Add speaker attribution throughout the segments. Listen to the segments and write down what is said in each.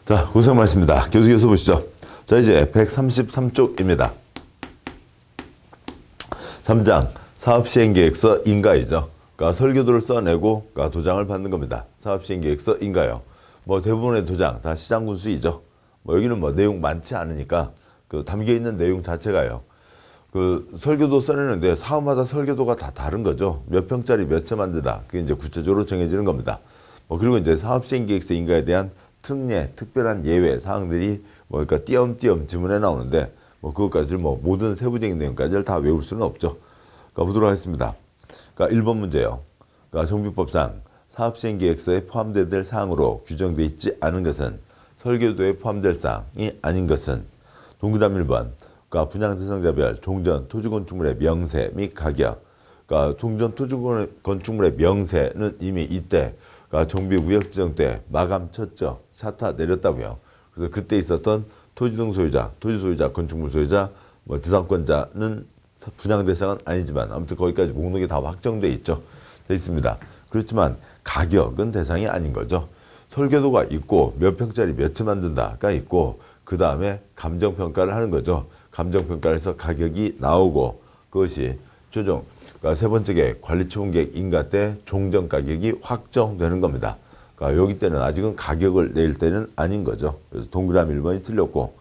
Speaker 1: 자, 고생 많으십니다. 계속해서 보시죠. 자, 이제 133쪽입니다. 3장 사업시행계획서 인가이죠. 그러니까 설계도를 써내고 그러니까 도장을 받는 겁니다. 사업시행계획서 인가요. 뭐 대부분의 도장 다 시장군수이죠. 뭐 여기는 뭐 내용 많지 않으니까 그 담겨 있는 내용 자체가요. 그 설계도 써내는데 사업마다 설계도가 다 다른 거죠. 몇 평짜리 몇 채 만들다. 그게 이제 구체적으로 정해지는 겁니다. 뭐 그리고 이제 사업시행계획서 인가에 대한 특례, 특별한 예외 사항들이 뭐 그러니까 띄엄띄엄 지문에 나오는데 뭐 그것까지 뭐 모든 세부적인 내용까지를 다 외울 수는 없죠. 그러니까 보도록 하겠습니다. 그러니까 1번 문제요. 그러니까 정비법상 사업시행계획서에 포함될 사항으로 규정되어 있지 않은 것은 설계도에 포함될 사항이 아닌 것은 동그라미 1번 그러니까 분양 대상자별 종전 토지건축물의 명세 및 가격. 그러니까 종전 토지건축물의 명세는 이미 이때 그러니까 정비구역 지정 때 마감 쳤죠. 사타 내렸다고요. 그래서 그때 있었던 토지 등 소유자, 토지 소유자, 건축물 소유자, 뭐 지상권자는 분양 대상은 아니지만 아무튼 거기까지 목록이 다 확정돼 있죠. 돼 있습니다. 그렇지만 가격은 대상이 아닌 거죠. 설계도가 있고 몇 평짜리 몇 채 만든다가 있고 그 다음에 감정평가를 하는 거죠. 감정평가를 해서 가격이 나오고 그것이 최종 그러니까 세 번째 계획 관리처분계획 인가 때 종전 가격이 확정되는 겁니다. 그러니까 여기 때는 아직은 가격을 낼 때는 아닌 거죠. 그래서 동그라미 1번이 틀렸고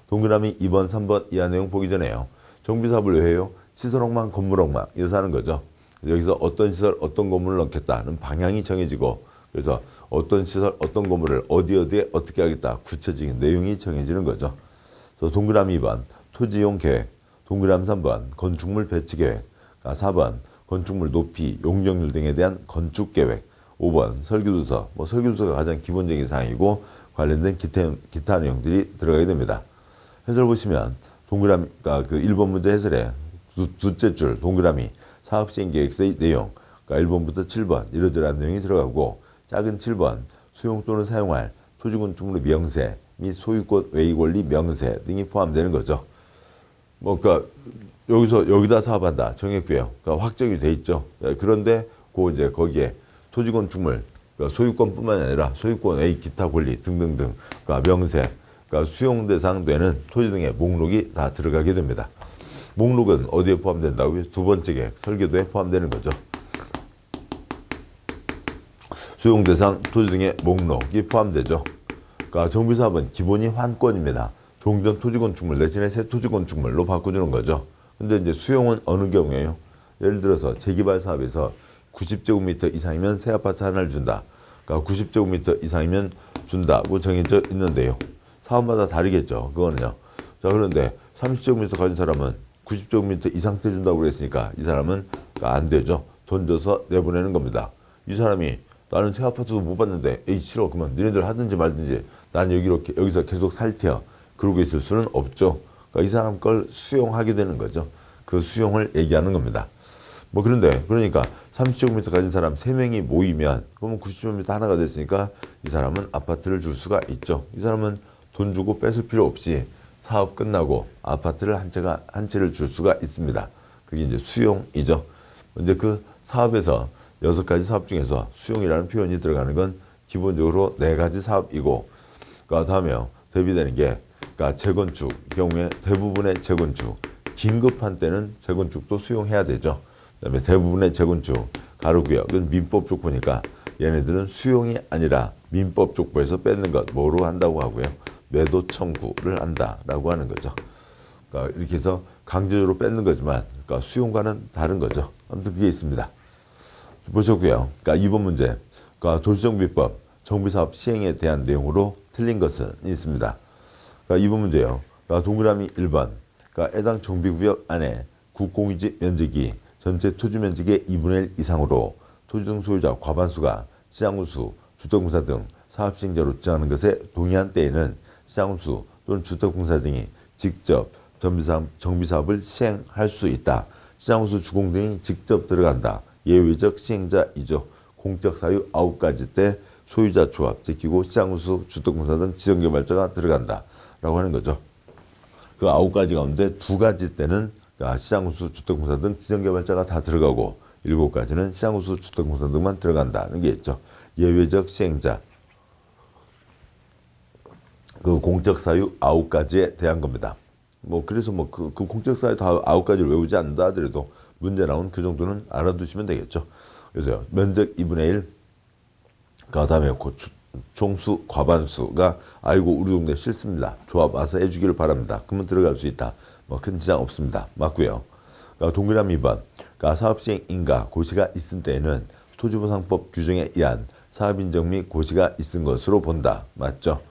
Speaker 1: 동그라미 2번, 3번 이하 내용 보기 전에요. 정비사업을 왜 해요? 시설억만, 건물억만 이래서 하는 거죠. 여기서 어떤 시설, 어떤 건물을 넣겠다는 방향이 정해지고 그래서 어떤 시설, 어떤 건물을 어디에 어떻게 하겠다 구체적인 내용이 정해지는 거죠. 그래서 동그라미 2번 토지이용 계획, 동그라미 3번 건축물 배치 계획, 4번 건축물 높이, 용적률 등에 대한 건축 계획, 5번 설계도서, 뭐 설계도서가 가장 기본적인 사항이고 관련된 기타 내용들이 들어가게 됩니다. 해설 보시면 동그라미, 그러니까 그 1번 문제 해설에 둘째 줄 동그라미 사업시행계획서의 내용, 그러니까 1번부터 7번 이러저러한 내용이 들어가고 작은 7번 수용 또는 사용할 토지건축물의 명세 및 소유권 외의권리 명세 등이 포함되는 거죠. 뭐 그러니까 여기다 사업한다 정했고요. 그러니까 확정이 돼 있죠. 그런데 이제 거기에 토지건축물 그러니까 소유권뿐만 아니라 소유권 외 기타 권리 등등등 그러니까 명세, 그러니까 수용 대상 되는 토지 등의 목록이 다 들어가게 됩니다. 목록은 어디에 포함된다고요? 두 번째 계획 설계도에 포함되는 거죠. 수용 대상 토지 등의 목록이 포함되죠. 그러니까 정비사업은 기본이 환권입니다. 종전 토지건축물 내지는 새 토지건축물로 바꿔주는 거죠. 근데 이제 수용은 어느 경우에요? 예를 들어서 재개발 사업에서 90제곱미터 이상이면 새 아파트 하나를 준다. 그러니까 90제곱미터 이상이면 준다고 정해져 있는데요. 사업마다 다르겠죠. 그거는요. 자, 그런데 30제곱미터 가진 사람은 90제곱미터 이상 때 준다고 그랬으니까 이 사람은 안 되죠. 돈 줘서 내보내는 겁니다. 이 사람이 나는 새 아파트도 못 봤는데 에이 싫어 그러면 너네들 하든지 말든지 나는 여기서 계속 살 테여 그러고 있을 수는 없죠. 그러니까 이 사람 걸 수용하게 되는 거죠. 그 수용을 얘기하는 겁니다. 뭐 그러니까 30제곱미터 가진 사람 3명이 모이면 그러면 90제곱미터 하나가 됐으니까 이 사람은 아파트를 줄 수가 있죠. 이 사람은 돈 주고 뺏을 필요 없이 사업 끝나고 아파트를 한 채를 줄 수가 있습니다. 그게 이제 수용이죠. 이제 그 사업에서 6가지 사업 중에서 수용이라는 표현이 들어가는 건 기본적으로 4가지 사업이고 그 다음에요. 대비되는 게 그러니까 재건축 경우에 대부분의 재건축 긴급한 때는 재건축도 수용해야 되죠. 그다음에 대부분의 재건축 가로구역은 민법 족보니까 얘네들은 수용이 아니라 민법 족보에서 뺏는 것 뭐로 한다고 하고요. 매도 청구를 한다라고 하는 거죠. 그러니까 이렇게 해서 강제적으로 뺏는 거지만 그러니까 수용과는 다른 거죠. 아무튼 그게 있습니다. 보셨고요. 그러니까 2번 문제 그러니까 도시정비법 정비사업 시행에 대한 내용으로 틀린 것은 있습니다. 그러니까 2번 문제요. 그러니까 동그라미 1번 그러니까 해당 정비구역 안에 국공유지 면적이 전체 토지 면적의 2분의 1 이상으로 토지 등 소유자 과반수가 시장군수, 주택공사 등 사업시행자로 지정하는 것에 동의한 때에는 시장군수 또는 주택공사 등이 직접 정비사업을 시행할 수 있다. 시장군수 주공 등이 직접 들어간다. 예외적 시행자이죠. 공적 사유 9가지 때 소유자 조합 지키고 시장군수, 주택공사 등 지정개발자가 들어간다. 라고 하는 거죠. 그 9가지 가운데 2가지 때는 시장군수, 주택공사 등 지정개발자가 다 들어가고 7가지는 시장군수, 주택공사 등만 들어간다는 게 있죠. 예외적 시행자. 그 공적 사유 9가지에 대한 겁니다. 뭐 그래서 뭐 그 공적 사유 다 9가지를 외우지 않는다 하더라도 문제 나온 그 정도는 알아두시면 되겠죠. 그래서 면적 2분의 1, 그 다음에 총수, 과반수가 아이고 우리 동네 싫습니다. 조합 와서 해주기를 바랍니다. 그러면 들어갈 수 있다. 뭐 큰 지장 없습니다. 맞고요. 동그라미 2번. 사업시행 인가 고시가 있을 때에는 토지보상법 규정에 의한 사업인정 및 고시가 있은 것으로 본다. 맞죠?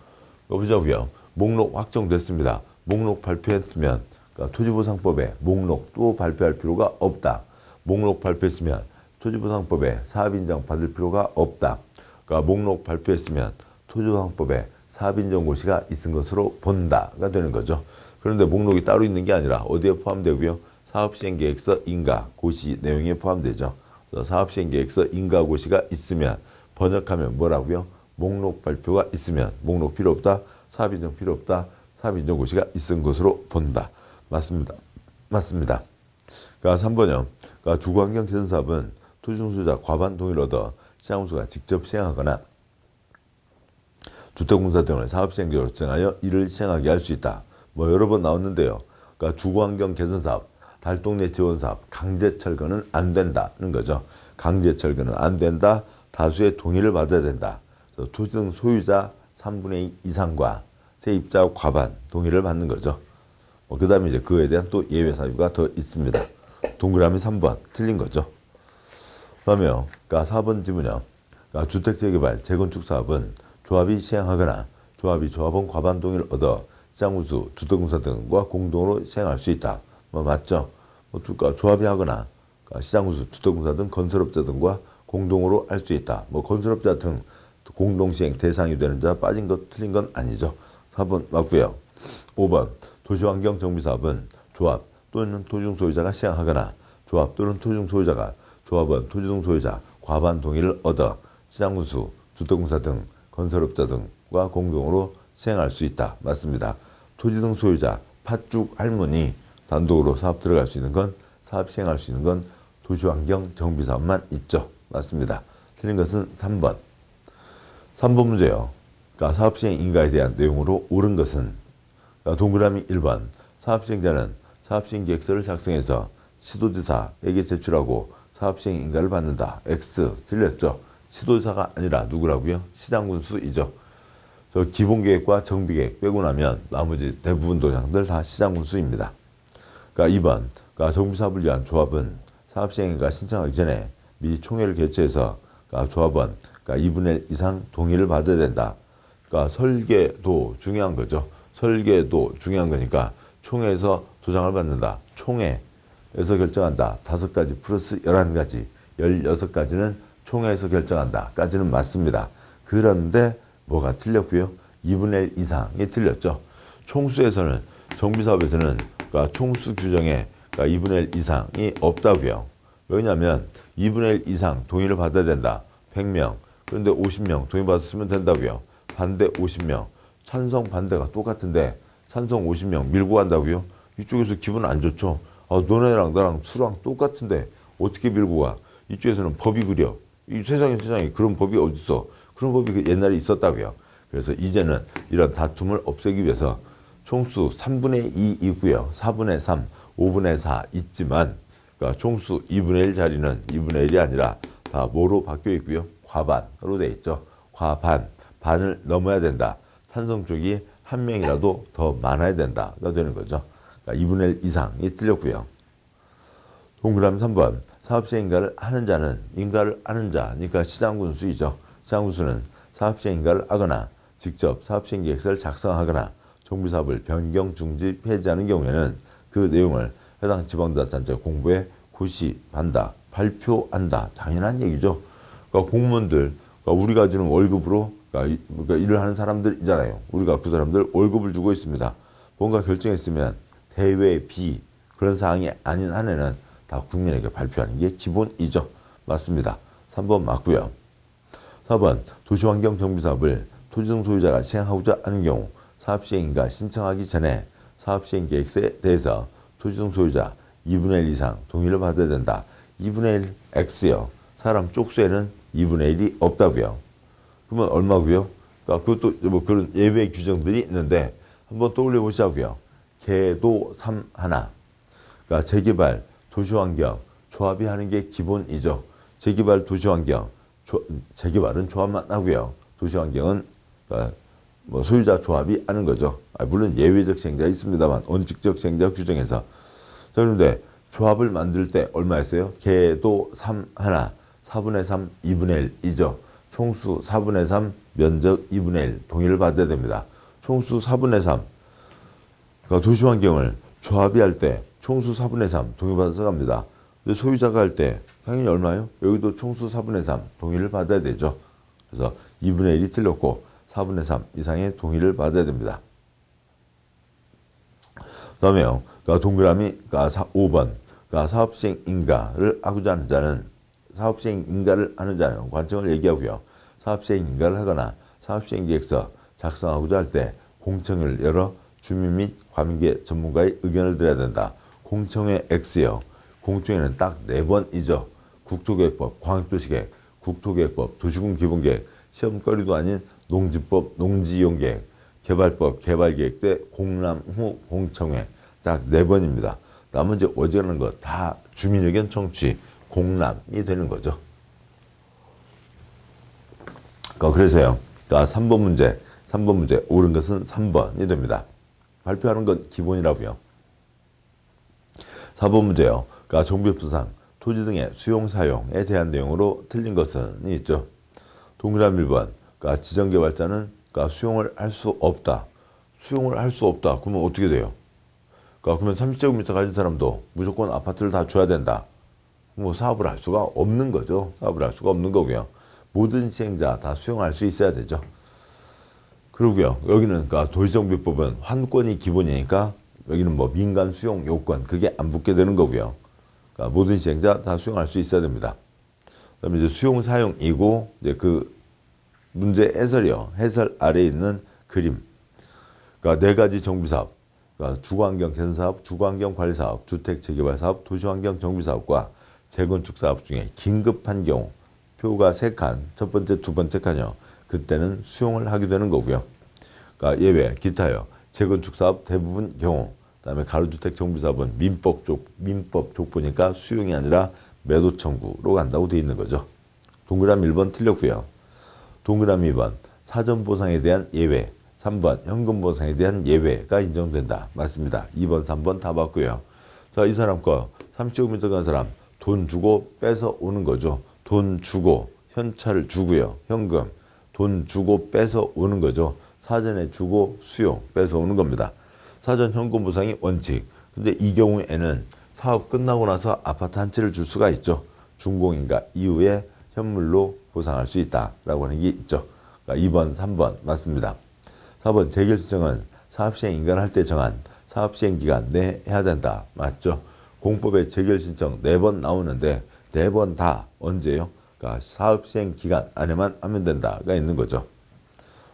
Speaker 1: 보자고요. 목록 확정됐습니다. 목록 발표했으면 토지보상법에 목록 또 발표할 필요가 없다. 목록 발표했으면 토지보상법에 사업인정 받을 필요가 없다. 목록 발표했으면 토지보상법에 사업인정고시가 있은 것으로 본다가 되는 거죠. 그런데 목록이 따로 있는 게 아니라 어디에 포함되고요? 사업시행계획서 인가 고시 내용에 포함되죠. 사업시행계획서 인가 고시가 있으면 번역하면 뭐라고요? 목록 발표가 있으면 목록 필요 없다. 사업인정 필요 없다. 사업인정고시가 있은 것으로 본다. 맞습니다. 맞습니다. 3번요. 주거환경 개선 사업은 토지중 소유자 과반 동의를 얻어 시장군수가 직접 시행하거나 주택공사 등을 사업시행계획으로 정하여 이를 시행하게 할 수 있다. 뭐 여러 번 나왔는데요. 주거환경 개선 사업, 달동네 지원 사업, 강제 철거는 안 된다는 거죠. 강제 철거는 안 된다. 다수의 동의를 받아야 된다. 토지 등 소유자 3분의 2 이상과 세입자 과반 동의를 받는 거죠. 그 다음에 이제 그에 대한 또 예외 사유가 더 있습니다. 동그라미 3번 틀린 거죠. 그다음에요. 4번 지문이요. 주택재개발, 재건축 사업은 조합이 시행하거나 조합이 조합원 과반 동의를 얻어 시장군수, 주택공사 등과 공동으로 시행할 수 있다. 뭐 맞죠? 조합이 하거나 시장군수, 주택공사 등 건설업자 등과 공동으로 할 수 있다. 뭐 건설업자 등 공동시행 대상이 되는 자 빠진 것 틀린 건 아니죠. 4번 맞고요. 5번 도시환경 정비사업은 조합 또는 토지중 소유자가 시행하거나 조합 또는 토지중 소유자가 조합원 토지중 소유자 과반 동의를 얻어 시장군수, 주택공사 등 건설업자 등과 공동으로 시행할 수 있다. 맞습니다. 토지등 소유자, 팥죽 할머니 단독으로 사업 들어갈 수 있는 건 사업 시행할 수 있는 건 도시환경 정비사업만 있죠. 맞습니다. 틀린 것은 3번. 3번 문제요. 사업시행 인가에 대한 내용으로 옳은 것은 동그라미 1번. 사업시행자는 사업시행계획서를 작성해서 시도지사에게 제출하고 사업시행 인가를 받는다. X 틀렸죠. 시도지사가 아니라 누구라고요? 시장군수이죠. 기본계획과 정비계획 빼고 나면 나머지 대부분 도장들 다 시장군수입니다. 2번. 정비사업을 위한 조합은 사업시행인가 신청하기 전에 미리 총회를 개최해서 조합원 2분의 1 이상 동의를 받아야 된다. 설계도 중요한 거죠. 설계도 중요한 거니까 총회에서 도장을 받는다. 총회에서 결정한다. 5가지 플러스 11가지, 16가지는 총회에서 결정한다. 까지는 맞습니다. 그런데 뭐가 틀렸고요? 2분의 1 이상이 틀렸죠. 총수에서는 정비사업에서는 총수 규정에 2분의 1 이상이 없다고요. 왜냐하면 2분의 1 이상 동의를 받아야 된다. 100명. 그런데 50명 동의받았으면 된다고요. 반대 50명. 찬성 반대가 똑같은데 찬성 50명 밀고 간다고요? 이쪽에서 기분 안 좋죠. 너네랑 나랑 수랑 똑같은데 어떻게 밀고 가? 이쪽에서는 법이 그려. 이 세상에 그런 법이 어딨어. 그런 법이 옛날에 있었다고요. 그래서 이제는 이런 다툼을 없애기 위해서 총수 3분의 2 있고요. 4분의 3, 5분의 4 있지만 총수 2분의 1 자리는 2분의 1이 아니라 다 뭐로 바뀌어 있고요. 과반으로 돼 있죠. 과반, 반을 넘어야 된다. 찬성 쪽이 한 명이라도 더 많아야 된다가 되는 거죠. 2분의 1 이상이 틀렸고요. 동그라미 3번. 사업시행인가를 하는 자는 인가를 하는 자니까 시장군수이죠. 시장군수는 사업시행 인가를 하거나 직접 사업시행계획서를 작성하거나 정비사업을 변경, 중지, 폐지하는 경우에는 그 내용을 해당 지방자치단체 공보에 고시한다, 발표한다. 당연한 얘기죠. 공무원들, 우리가 주는 월급으로 일을 하는 사람들이잖아요. 우리가 그 사람들 월급을 주고 있습니다. 뭔가 결정했으면 대외비 그런 사항이 아닌 한에는 다 국민에게 발표하는 게 기본이죠. 맞습니다. 3번 맞고요. 4번 도시환경 정비사업을 토지등 소유자가 시행하고자 하는 경우 사업시행인가 신청하기 전에 사업시행계획서에 대해서 토지등 소유자 2분의 1 이상 동의를 받아야 된다. 2분의 1 X요. 사람 쪽수에는 2분의 1이 없다고요. 그러면 얼마고요? 그러니까 그것도 뭐 그런 예외 규정들이 있는데 한번 떠올려 보시자고요. 개도 3 하나. 그러니까 재개발, 도시환경, 조합이 하는 게 기본이죠. 재개발, 도시환경, 재개발은 조합만 하고요. 도시환경은 그러니까 뭐 소유자 조합이 하는 거죠. 물론 예외적 시행자 있습니다만 원칙적 시행자 규정에서. 자, 그런데 조합을 만들 때 얼마였어요? 개도 3 하나, 4분의 3, 2분의 1이죠. 총수 4분의 3, 면적 2분의 1 동의를 받아야 됩니다. 총수 4분의 3. 그러니까 도시환경을 조합이 할 때 총수 4분의 3 동의받아서 갑니다. 근데 소유자가 할 때 당연히 얼마요? 여기도 총수 4분의 3 동의를 받아야 되죠. 그래서 2분의 1이 틀렸고 4분의 3 이상의 동의를 받아야 됩니다. 그다음에요. 그러니까 동그라미 그러니까 5번. 그러니까 사업시행 인가를 하고자 하는 자는 사업시행 인가를 하는 자는 관청을 얘기하고요. 사업시행 인가를 하거나 사업시행 계획서 작성하고자 할 때 공청회를 열어 주민 및 관계 전문가의 의견을 들어야 된다. 공청회 X요. 공청회는 딱 4번이죠. 국토계획법, 광역도시계획, 국토계획법, 도시군 기본계획, 시험거리도 아닌 농지법, 농지이용계획, 개발법, 개발계획 때 공람 후 공청회 딱 4번입니다. 나머지 어지간한 거 다 주민의견 청취, 공람이 되는 거죠. 그래서요. 그러니까 3번 문제 옳은 것은 3번이 됩니다. 발표하는 건 기본이라고요. 4번 문제요. 그러니까 정비법상 토지 등의 수용 사용에 대한 내용으로 틀린 것은 있죠. 동그라미 1번. 그러니까 지정개발자는 그러니까 수용을 할 수 없다. 수용을 할 수 없다. 그러면 어떻게 돼요? 그러면 30제곱미터 가진 사람도 무조건 아파트를 다 줘야 된다. 뭐 사업을 할 수가 없는 거죠. 사업을 할 수가 없는 거고요. 모든 시행자 다 수용할 수 있어야 되죠. 그러고요. 여기는 그러니까 도시정비법은 환권이 기본이니까 여기는 뭐 민간 수용 요건 그게 안 붙게 되는 거고요. 그러니까 모든 시행자 다 수용할 수 있어야 됩니다. 그다음에 이제 수용 사용이고 이제 그 문제 해설이요. 해설 아래에 있는 그림. 그러니까 4가지 정비사업. 그러니까 주거환경 개선사업, 주거환경관리사업, 주택재개발사업, 도시환경 정비사업과 재건축사업 중에 긴급한 경우 표가 3칸, 첫 번째, 두 번째 칸이요. 그때는 수용을 하게 되는 거고요. 그러니까 예외, 기타요. 재건축사업 대부분 경우, 그다음에 가로주택 정비사업은 민법 족보니까 수용이 아니라 매도 청구로 간다고 되어 있는 거죠. 동그라미 1번 틀렸고요. 동그라미 2번, 사전 보상에 대한 예외. 3번, 현금 보상에 대한 예외가 인정된다. 맞습니다. 2번, 3번 다 맞고요. 자, 이 사람 거 30제곱미터 간 사람 돈 주고 뺏어 오는 거죠. 돈 주고 현찰을 주고요. 현금. 돈 주고 뺏어 오는 거죠. 사전에 주고 수용 뺏어 오는 겁니다. 사전 현금 보상이 원칙. 근데 이 경우에는 사업 끝나고 나서 아파트 한 채를 줄 수가 있죠. 준공인가 이후에 현물로 보상할 수 있다라고 하는 게 있죠. 그러니까 2번, 3번 맞습니다. 4번 재결신청은 사업시행 인가를 할 때 정한 사업시행 기간 내에 해야 된다. 맞죠? 공법에 재결신청 4번 나오는데 4번 다 언제요? 그러니까 사업시행 기간 안에만 하면 된다가 있는 거죠.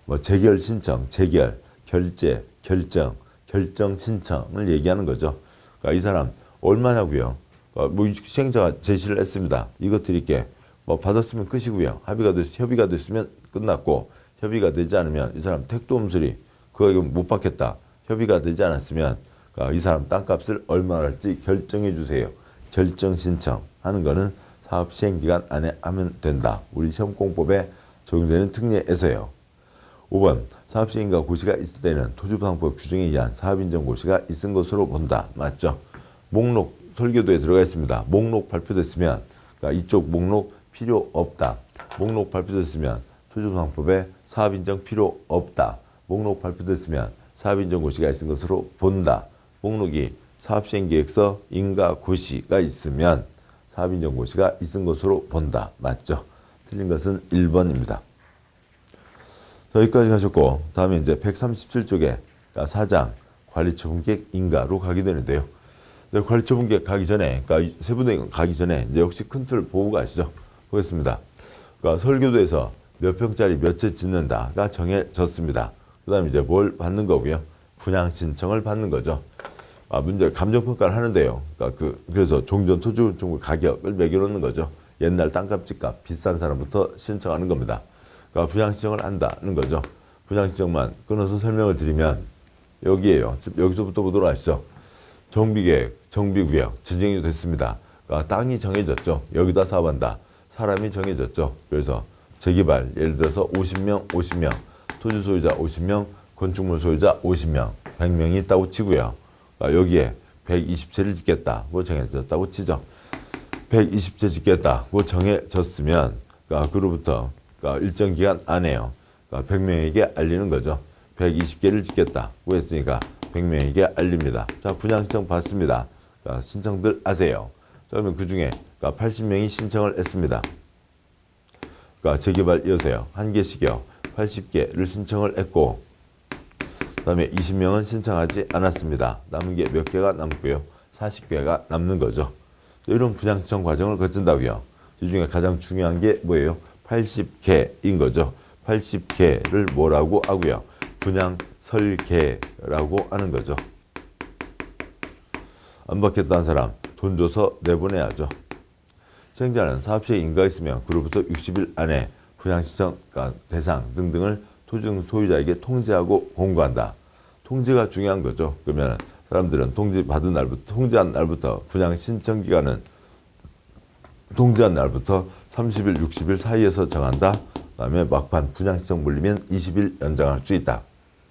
Speaker 1: 뭐 재결신청, 재결, 결제, 결정, 결정 신청을 얘기하는 거죠. 그러니까 이 사람 얼마냐고요? 그러니까 뭐 시행자가 제시를 했습니다. 이것 드릴게. 뭐 받았으면 끝이고요. 협의가 됐으면 끝났고 협의가 되지 않으면 이 사람 택도음수리 그거 못 받겠다. 협의가 되지 않았으면 그러니까 이 사람 땅값을 얼마나 할지 결정해 주세요. 결정 신청하는 거는 사업 시행 기간 안에 하면 된다. 우리 시험공법에 적용되는 특례에서요. 5번 사업 시행과 고시가 있을 때는 토지보상법 규정에 의한 사업인정 고시가 있은 것으로 본다. 맞죠? 목록 설계도에 들어가 있습니다. 목록 발표됐으면 그러니까 이쪽 목록 필요 없다. 목록 발표됐으면 토지보상법에 사업인정 필요 없다. 목록 발표됐으면 사업인정 고시가 있은 것으로 본다. 목록이 사업시행계획서 인가 고시가 있으면 사업인정 고시가 있은 것으로 본다. 맞죠? 틀린 것은 1번입니다. 여기까지 가셨고 다음에 이제 137쪽에 사장 관리처분계획 인가로 가게 되는데요. 관리처분계획 가기 전에 그러니까 세부내용 가기 전에 이제 역시 큰 틀 보고 가시죠. 보겠습니다. 그러니까 설계도에서 몇 평짜리 몇 채 짓는다가 정해졌습니다. 그 다음에 이제 뭘 받는 거고요. 분양 신청을 받는 거죠. 문제 감정평가를 하는데요. 그러니까 그래서 종전 토지건축물 가격을 매겨놓는 거죠. 옛날 땅값 집값 비싼 사람부터 신청하는 겁니다. 그러니까 분양 신청을 한다는 거죠. 분양신청만 끊어서 설명을 드리면 여기에요. 여기서부터 보도록 하시죠. 정비계획, 정비구역 지정이 됐습니다. 그러니까 땅이 정해졌죠. 여기다 사업한다. 사람이 정해졌죠. 그래서 재개발 예를 들어서 50명, 토지 소유자 50명, 건축물 소유자 50명, 100명이 있다고 치고요. 그러니까 여기에 120채를 짓겠다고 정해졌다고 치죠. 120채 짓겠다고 정해졌으면 그로부터 일정 기간 안에요. 100명에게 알리는 거죠. 120개를 짓겠다고 했으니까 100명에게 알립니다. 자, 분양신청 받습니다. 신청들 하세요. 그러면 그 중에 80명이 신청을 했습니다. 재개발 이어서요. 한 개씩이요. 80개를 신청을 했고, 그 다음에 20명은 신청하지 않았습니다. 남은 게 몇 개가 남고요. 40개가 남는 거죠. 이런 분양신청 과정을 거친다고요. 이 중에 가장 중요한 게 뭐예요? 80개인 거죠. 80개를 뭐라고 하고요? 분양 설계라고 하는 거죠. 안 받겠다는 사람 돈 줘서 내보내야죠. 시행자는 사업시에 인가가 있으면 그로부터 60일 안에 분양신청 대상 등등을 토지 소유자에게 통지하고 공고한다. 통지가 중요한 거죠. 그러면 사람들은 통지한 날부터 분양신청 기간은 통지한 날부터 30일, 60일 사이에서 정한다. 그 다음에 막판 분양신청 물리면 20일 연장할 수 있다.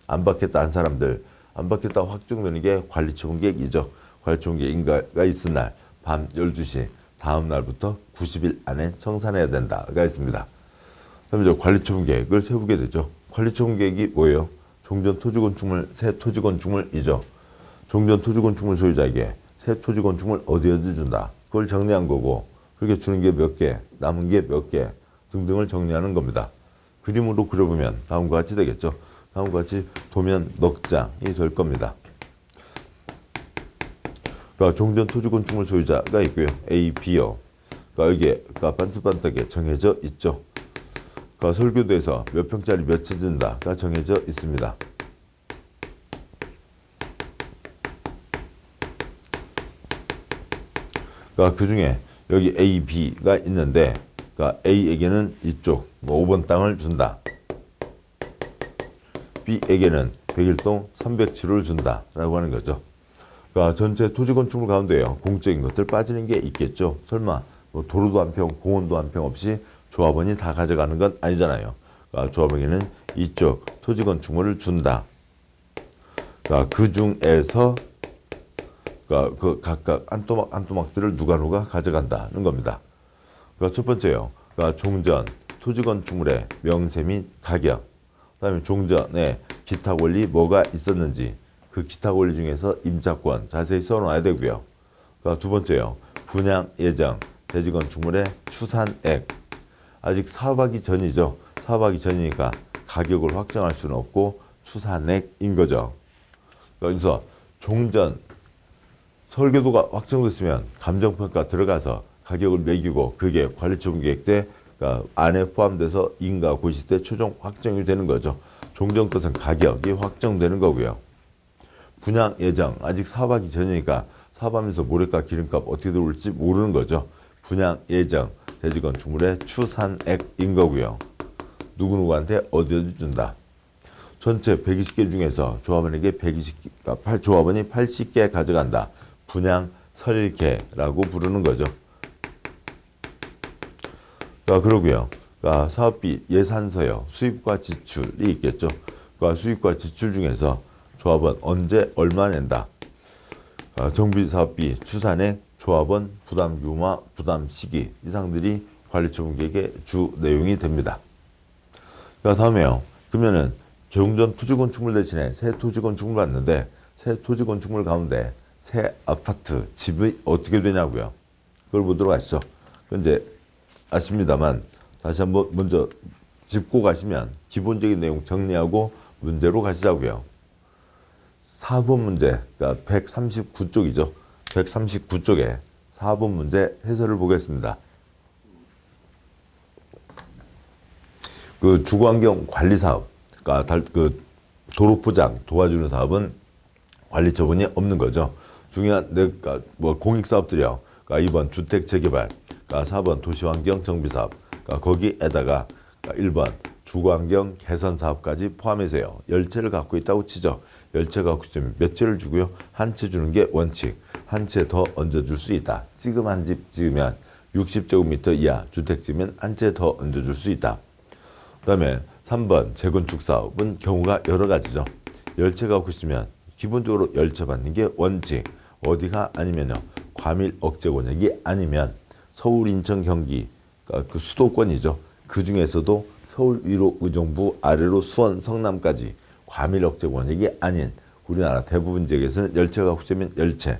Speaker 1: 안 받겠다 한 사람들, 안 받겠다고 확정되는 게 관리처분계획이죠. 관리처분계획 인가가 있은 날 밤 12시 다음 날부터 90일 안에 청산해야 된다가 있습니다. 그럼 이제 관리처분계획을 세우게 되죠. 관리처분계획이 뭐예요? 종전 토지건축물, 새 토지건축물이죠. 종전 토지건축물 소유자에게 새 토지건축물 어디 준다. 그걸 정리한 거고, 그렇게 주는 게 몇 개, 남은 게 몇 개 등등을 정리하는 겁니다. 그림으로 그려보면 다음과 같이 되겠죠. 다음과 같이 도면 넉 장이 될 겁니다. 종전 토지건축물 소유자가 있고요. A, B요. 여기에 반듯반듯하게 정해져 있죠. 설교도에서 몇 평짜리 몇 채 짓는다가 정해져 있습니다. 그 중에 여기 A, B가 있는데 A에게는 이쪽 5번 땅을 준다. B에게는 101동 307호를 준다라고 하는 거죠. 전체 토지건축물 가운데요. 공적인 것들 빠지는 게 있겠죠. 설마 도로도 한 평, 공원도 한 평 없이 조합원이 다 가져가는 건 아니잖아요. 조합원에게는 이쪽 토지건축물을 준다. 그 중에서 각각 한 토막들을 누가 가져간다는 겁니다. 첫 번째요. 종전 토지건축물의 명세 및 가격. 그다음에 종전에 기타 권리 뭐가 있었는지 그 기타 권리 중에서 임차권 자세히 써놔야 되고요. 두 번째요. 분양 예정 대지건축물의 추산액. 아직 사업하기 전이죠. 사업하기 전이니까 가격을 확정할 수는 없고 추산액인 거죠. 그래서 종전 설계도가 확정됐으면 감정평가 들어가서 가격을 매기고 그게 관리처분계획 때 안에 포함돼서 인가 고시 때 최종 확정이 되는 거죠. 종전 것은 가격이 확정되는 거고요. 분양 예정 아직 사업하기 전이니까 사업하면서 모래값 기름값 어떻게 들어올지 모르는 거죠. 분양 예정 대지건축물의 추산액인 거고요. 누구누구한테 어디 준다. 전체 120개 중에서 조합원에게 조합원이 80개 가져간다. 분양 설계라고 부르는 거죠. 그러고요. 사업비 예산서요. 수입과 지출이 있겠죠. 수입과 지출 중에서 조합원 언제 얼마 낸다. 정비사업비 추산액, 조합원 부담 규모와 부담 시기 이 사항들이 관리처분계획의 주 내용이 됩니다. 다음에요. 그러면은 종전 토지건축물 대신에 새 토지건축물 받는데 새 토지건축물 가운데 새 아파트, 집이 어떻게 되냐고요. 그걸 보도록 하시죠. 이제 아십니다만 다시 한번 먼저 짚고 가시면 기본적인 내용 정리하고 문제로 가시자고요. 4번 문제, 그러니까 139쪽이죠. 139쪽에 4번 문제 해설을 보겠습니다. 주거환경 관리 사업, 그러니까 도로 포장 도와주는 사업은 관리 처분이 없는 거죠. 중요한 공익 사업들이요. 2번 주택 재개발, 4번 도시환경 정비 사업. 거기에다가 1번 주거환경 개선 사업까지 포함해서요. 10채를 갖고 있다고 치죠. 10채 갖고 있으면 몇 채를 주고요. 한 채 주는 게 원칙. 한 채 더 얹어줄 수 있다. 지금 한 집 지으면 60제곱미터 이하 주택 지으면 한 채 더 얹어줄 수 있다. 그 다음에 3번 재건축 사업은 경우가 여러 가지죠. 10채 갖고 있으면 기본적으로 10채 받는 게 원칙. 어디가 아니면요. 과밀 억제 권역이 아니면 서울, 인천, 경기 그 수도권이죠. 그 중에서도 서울 위로 의정부, 아래로 수원, 성남까지 과밀 억제 권역이 아닌 우리나라 대부분 지역에서는 10채 갖고 있으면 10채.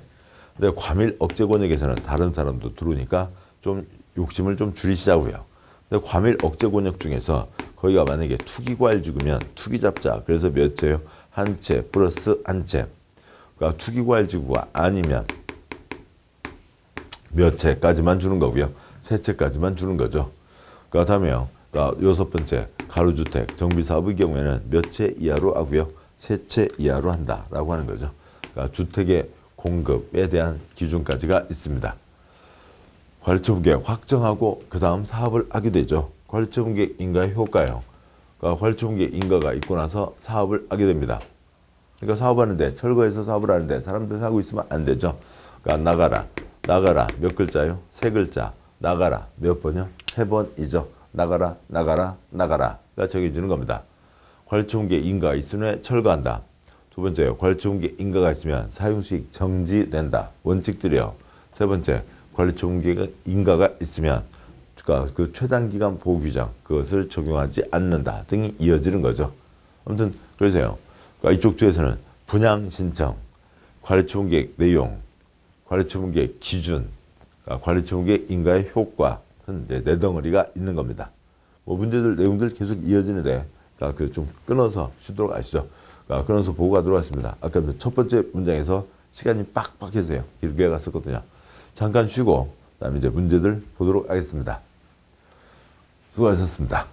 Speaker 1: 근데 과밀 억제 권역에서는 다른 사람도 들어오니까 좀 욕심을 좀 줄이시자고요. 근데 과밀 억제 권역 중에서 거기가 만약에 투기과일 지구면 투기 잡자. 그래서 몇 채요? 한 채 플러스 한 채. 그러니까 투기과일 지구가 아니면 몇 채까지만 주는 거고요. 세 채까지만 주는 거죠. 그 다음에요. 그러니까 여섯 번째 가로주택 정비사업의 경우에는 몇 채 이하로 하고요. 세 채 이하로 한다라고 하는 거죠. 그러니까 주택의 공급에 대한 기준까지가 있습니다. 관리처분계획 확정하고 그 다음 사업을 하게 되죠. 관리처분계획 인가의 효과요. 그러니까 관리처분계획 인가가 있고 나서 사업을 하게 됩니다. 그러니까 사업하는데 철거해서 사업을 하는데 사람들 하고 있으면 안 되죠. 그러니까 나가라 몇 글자요? 세 글자. 나가라 몇 번이요? 세 번이죠. 나가라가 정해지는 겁니다. 관리처분계획 인가가 있은 후에 철거한다. 두 번째요. 관리처분계획 인가가 있으면 사용수익 정지된다. 원칙들이요. 세 번째 관리처분계획 인가가 있으면 그러니까 그 최단기간 보호규정 그것을 적용하지 않는다 등이 이어지는 거죠. 아무튼 그러세요. 그러니까 이쪽 쪽에서는 분양 신청, 관리처분계획 내용, 관리처분계획 기준, 그러니까 관리처분계획 인가의 효과 같은 이제 네 덩어리가 있는 겁니다. 뭐 문제들 내용들 계속 이어지는데 그러니까 그 좀 끊어서 쉬도록 하시죠. 그러니까 끊어서 보고 가도록 하겠습니다. 아까 첫 번째 문장에서 시간이 빡빡해서요. 길게 갔었거든요. 잠깐 쉬고 그다음에 이제 문제들 보도록 하겠습니다. 수고하셨습니다.